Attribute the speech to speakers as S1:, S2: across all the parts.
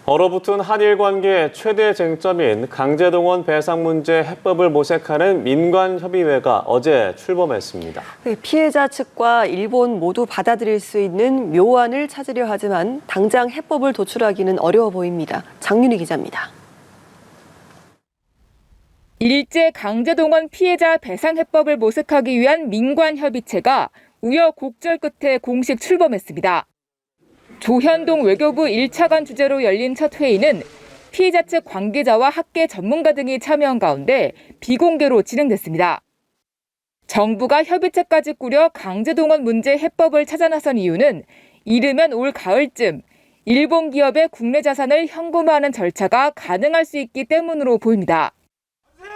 S1: 얼어붙은 한일 관계의 최대 쟁점인 강제동원 배상 문제 해법을 모색하는 민관협의회가 어제 출범했습니다.
S2: 피해자 측과 일본 모두 받아들일 수 있는 묘안을 찾으려 하지만 당장 해법을 도출하기는 어려워 보입니다. 장윤희 기자입니다.
S3: 일제 강제동원 피해자 배상 해법을 모색하기 위한 민관협의체가 우여곡절 끝에 공식 출범했습니다. 조현동 외교부 1차관 주재로 열린 첫 회의는 피해자 측 관계자와 학계 전문가 등이 참여한 가운데 비공개로 진행됐습니다. 정부가 협의체까지 꾸려 강제동원 문제 해법을 찾아 나선 이유는 이르면 올 가을쯤 일본 기업의 국내 자산을 현금화하는 절차가 가능할 수 있기 때문으로 보입니다.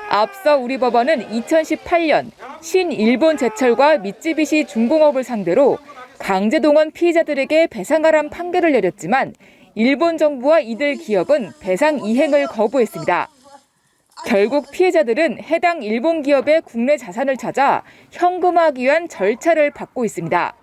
S3: 앞서 우리 법원은 2018년 신일본 제철과 미쯔비시 중공업을 상대로 강제동원 피해자들에게 배상하란 판결을 내렸지만 일본 정부와 이들 기업은 배상 이행을 거부했습니다. 결국 피해자들은 해당 일본 기업의 국내 자산을 찾아 현금화하기 위한 절차를 밟고 있습니다.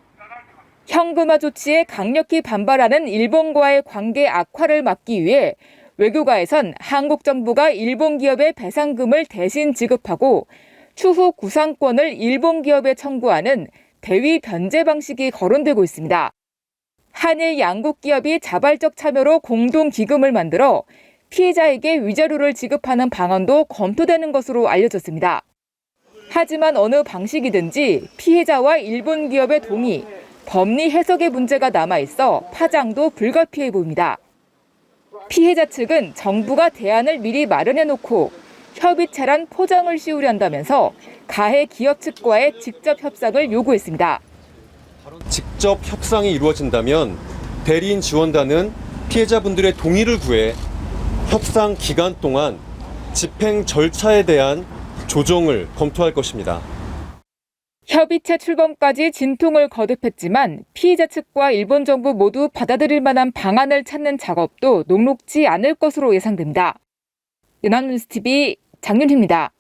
S3: 현금화 조치에 강력히 반발하는 일본과의 관계 악화를 막기 위해 외교가에선 한국 정부가 일본 기업의 배상금을 대신 지급하고 추후 구상권을 일본 기업에 청구하는 대위 변제 방식이 거론되고 있습니다. 한일 양국 기업이 자발적 참여로 공동 기금을 만들어 피해자에게 위자료를 지급하는 방안도 검토되는 것으로 알려졌습니다. 하지만 어느 방식이든지 피해자와 일본 기업의 동의, 법리 해석의 문제가 남아있어 파장도 불가피해 보입니다. 피해자 측은 정부가 대안을 미리 마련해놓고 협의체란 포장을 씌우려 한다면서 가해 기업 측과의 직접 협상을 요구했습니다.
S4: 직접 협상이 이루어진다면 대리인 지원단은 피해자분들의 동의를 구해 협상 기간 동안 집행 절차에 대한 조정을 검토할 것입니다.
S3: 협의체 출범까지 진통을 거듭했지만 피해자 측과 일본 정부 모두 받아들일 만한 방안을 찾는 작업도 녹록지 않을 것으로 예상됩니다. 연합뉴스TV 장윤희입니다.